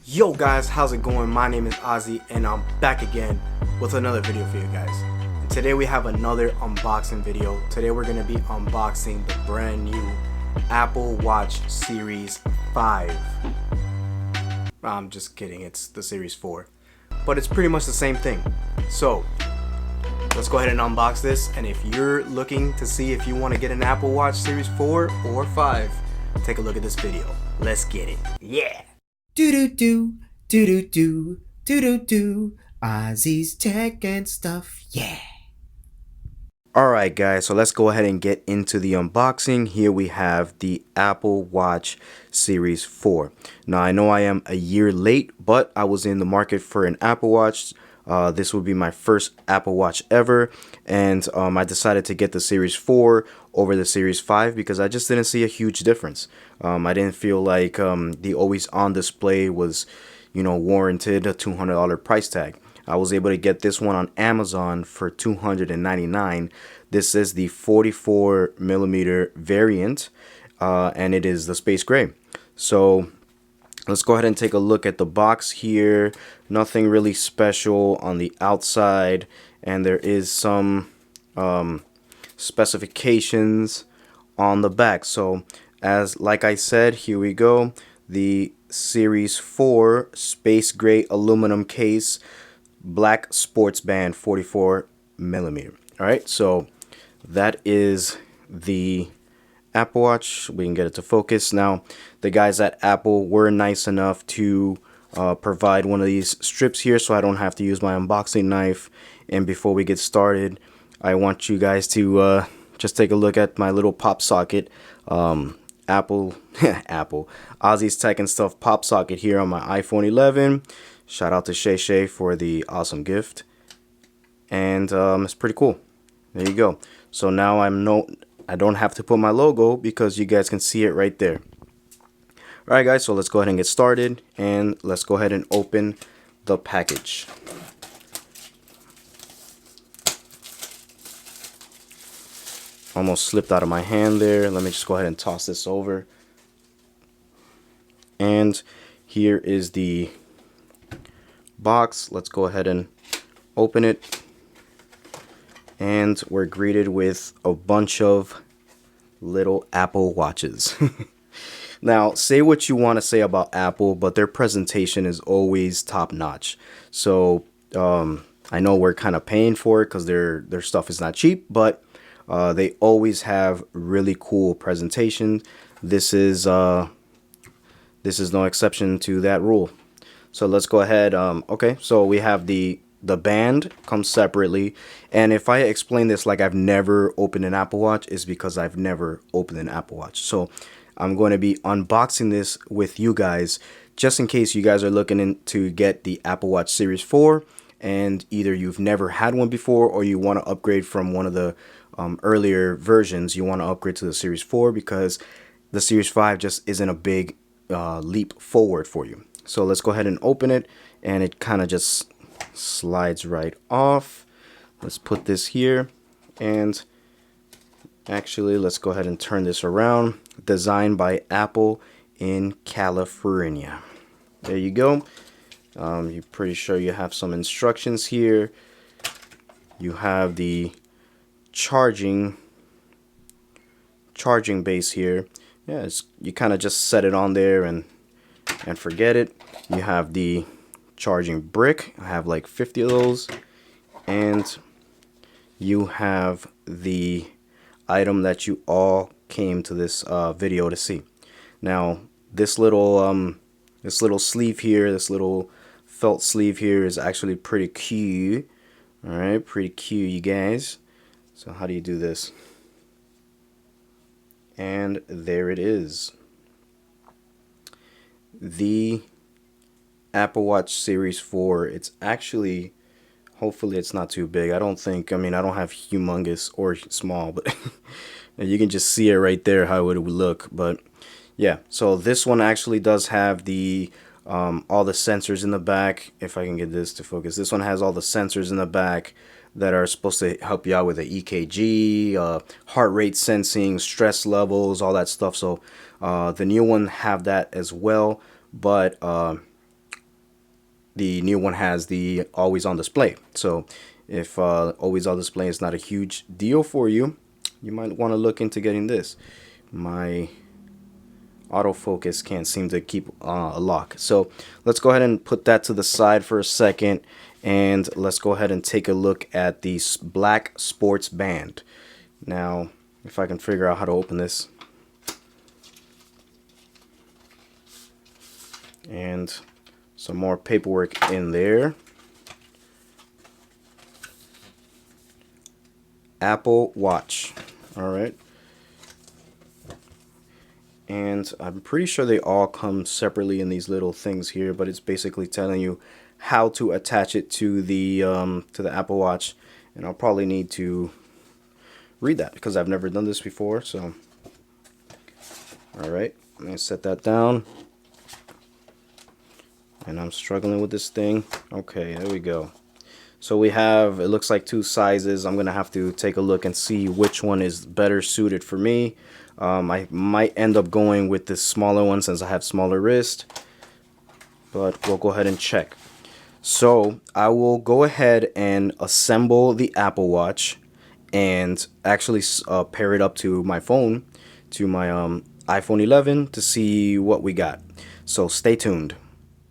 Yo guys, how's it going? My name is Ozzy and I'm back again with another video for you guys. And today we have another unboxing video. Today we're going to be unboxing the brand new Apple Watch Series 5. I'm just kidding, it's the Series 4. But it's pretty much the same thing. So, let's go ahead and unbox this, and if you're looking to see if you want to get an Apple Watch Series 4 or 5, take a look at this video. Let's get it. Yeah! Do do do do do do do do do Ozzy's tech and stuff, yeah. Alright guys, so let's go ahead and get into the unboxing. Here we have the Apple Watch Series 4. Now I know I am a year late, but I was in the market for an Apple Watch. This would be my first Apple Watch ever, and I decided to get the Series 4 over the Series 5 because I just didn't see a huge difference. I didn't feel like the always on display was, warranted a $200 price tag. I was able to get this one on Amazon for $299. This is the 44 millimeter variant, and it is the space gray. So let's go ahead and take a look at the box here. Nothing really special on the outside, and there is some specifications on the back. So like I said, here we go. The Series 4 space gray aluminum case, black sports band, 44 millimeter. All right, so that is the Apple Watch. We can get it to focus. Now, the guys at Apple were nice enough to provide one of these strips here so I don't have to use my unboxing knife. And before we get started, I want you guys to just take a look at my little pop socket. Apple Ozzy's Tech and Stuff pop socket here on my iPhone 11. Shout out to Shay Shay for the awesome gift. And it's pretty cool. There you go. So now I don't have to put my logo because you guys can see it right there. Alright guys, so let's go ahead and get started, and let's go ahead and open the package. Almost slipped out of my hand there. Let me just go ahead and toss this over. And here is the box. Let's go ahead and open it. And we're greeted with a bunch of little Apple Watches. Now, say what you want to say about Apple, but their presentation is always top notch. So I know we're kind of paying for it because their stuff is not cheap, but they always have really cool presentations. This is no exception to that rule. So let's go ahead. Okay, so we have the band comes separately, and if I explain this like I've never opened an Apple Watch, it's because I've never opened an Apple Watch. So I'm going to be unboxing this with you guys just in case you guys are looking to get the Apple Watch Series 4 and either you've never had one before or you want to upgrade from one of the earlier versions. You want to upgrade to the Series 4 because the Series 5 just isn't a big leap forward for you. So let's go ahead and open it, and it kind of just slides right off. Let's put this here, and actually let's go ahead and turn this around. Designed by Apple in California. There you go. You're pretty sure you have some instructions here. You have the charging base here. Yeah, you kind of just set it on there and forget it. You have the charging brick. I have like 50 of those, and you have the item that you all came to this video to see. Now, this little sleeve here, this little felt sleeve here is actually pretty cute. All right, pretty cute, you guys. So how do you do this? And there it is. The Apple Watch Series 4. It's actually, hopefully it's not too big. I don't have humongous or small, but you can just see it right there how it would look. But yeah, so this one actually does have the all the sensors in the back. If I can get this to focus, this one has all the sensors in the back that are supposed to help you out with the EKG, heart rate sensing, stress levels, all that stuff. So the new one have that as well, but the new one has the always on display. So if always on display is not a huge deal for you, you might want to look into getting this. My autofocus can't seem to keep a lock. So let's go ahead and put that to the side for a second, and let's go ahead and take a look at the Black Sports Band. Now, if I can figure out how to open this. And some more paperwork in there. Apple Watch. All right. And I'm pretty sure they all come separately in these little things here, but it's basically telling you how to attach it to the Apple Watch. And I'll probably need to read that because I've never done this before. So, all right, I'm gonna set that down. And I'm struggling with this thing. Okay, there we go. So we have, it looks like 2 sizes. I'm gonna have to take a look and see which one is better suited for me. I might end up going with this smaller one since I have smaller wrist, but we'll go ahead and check. So I will go ahead and assemble the Apple Watch and actually pair it up to my phone, to my iPhone 11, to see what we got. So stay tuned.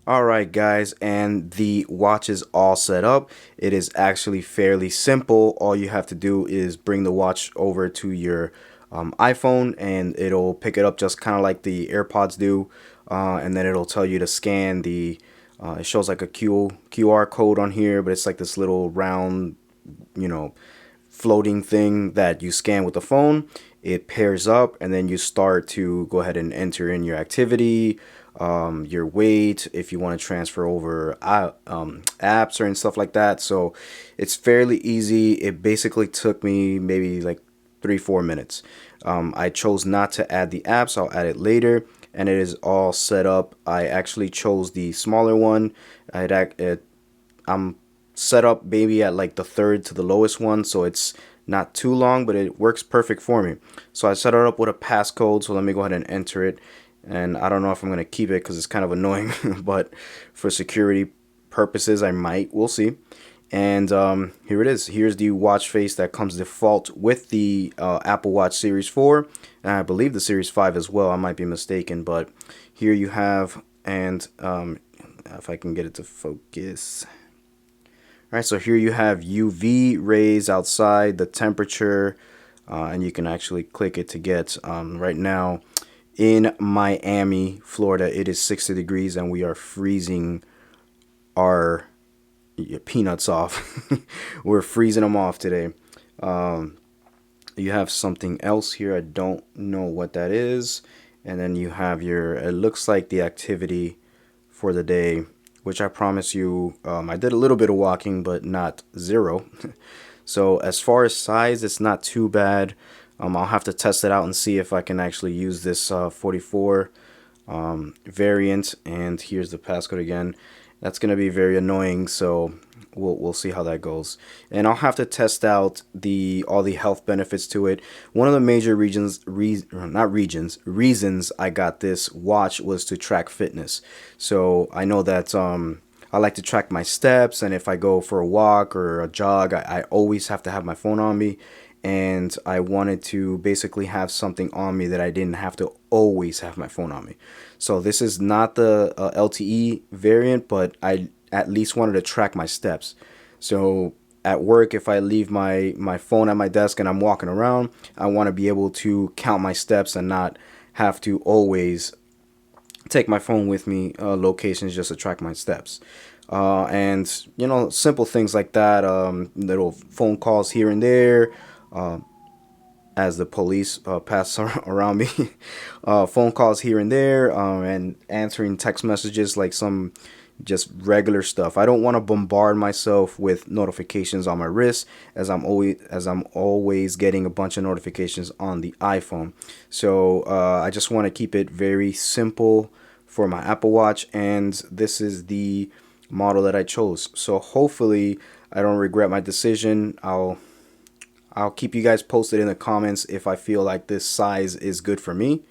Alright guys, and the watch is all set up. It is actually fairly simple. All you have to do is bring the watch over to your iPhone and it'll pick it up just kind of like the AirPods do, and then it'll tell you to scan the it shows like a QR code on here, but it's like this little round, floating thing that you scan with the phone. It pairs up and then you start to go ahead and enter in your activity, your weight, if you want to transfer over apps or and stuff like that. So it's fairly easy. It basically took me maybe like 3-4 minutes. I chose not to add the apps. I'll add it later, and it is all set up. I actually chose the smaller one. I'm set up maybe at like the third to the lowest one, so it's not too long, but it works perfect for me. So I set it up with a passcode, so let me go ahead and enter it. And I don't know if I'm going to keep it because it's kind of annoying, but for security purposes, I might. We'll see. And here it is. Here's the watch face that comes default with the Apple Watch Series 4. And I believe the Series 5 as well. I might be mistaken, but here you have, and if I can get it to focus. All right, so here you have UV rays outside, the temperature, and you can actually click it to get right now. In Miami, Florida, it is 60 degrees and we are freezing our peanuts off. We're freezing them off today. You have something else here. I don't know what that is. And then you have it looks like the activity for the day, which I promise you, I did a little bit of walking, but not zero. So as far as size, it's not too bad. I'll have to test it out and see if I can actually use this 44 variant. And here's the passcode again. That's going to be very annoying, so we'll see how that goes. And I'll have to test out all the health benefits to it. One of the major reasons I got this watch was to track fitness. So I know that I like to track my steps, and if I go for a walk or a jog, I always have to have my phone on me. And I wanted to basically have something on me that I didn't have to always have my phone on me. So this is not the LTE variant, but I at least wanted to track my steps. So at work, if I leave my phone at my desk and I'm walking around, I want to be able to count my steps and not have to always take my phone with me locations just to track my steps. And simple things like that, little phone calls here and there, as the police pass around me, phone calls here and there, and answering text messages, like some just regular stuff. I don't want to bombard myself with notifications on my wrist, as I'm always getting a bunch of notifications on the iPhone. So I just want to keep it very simple for my Apple Watch, and this is the model that I chose. So hopefully I don't regret my decision. I'll keep you guys posted in the comments if I feel like this size is good for me.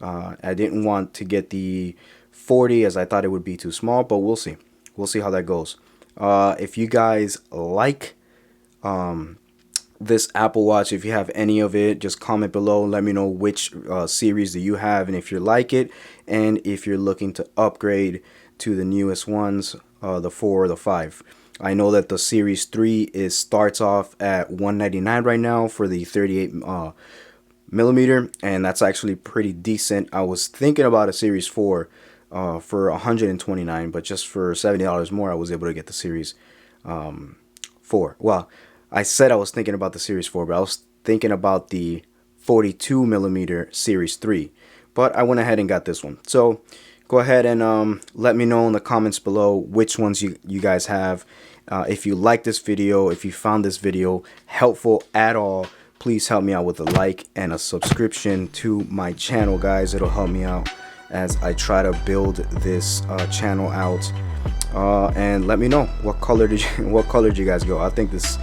I didn't want to get the 40 as I thought it would be too small, but we'll see. we'll see how that goes. If you guys like this Apple Watch, if you have any of it, just comment below. Let me know which series do you have, and if you like it, and if you're looking to upgrade to the newest ones, the 4 or the 5. I know that the Series 3 starts off at $199 right now for the 38 millimeter, and that's actually pretty decent. I was thinking about a Series 4 for $129, but just for $70 more, I was able to get the Series 4. Well, I said I was thinking about the Series 4, but I was thinking about the 42 millimeter Series 3. But I went ahead and got this one. So go ahead and let me know in the comments below which ones you guys have. If you like this video, if you found this video helpful at all, please help me out with a like and a subscription to my channel, guys. It'll help me out as I try to build this channel out. And let me know what color did you guys go. I think this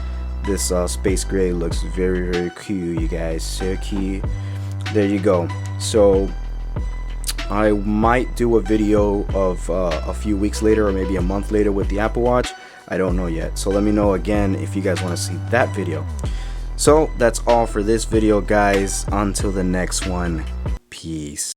space gray looks very, very cute, you guys. So cute. There you go. So I might do a video of a few weeks later or maybe a month later with the Apple Watch. I don't know yet. So let me know again if you guys want to see that video. So that's all for this video, guys. Until the next one, peace.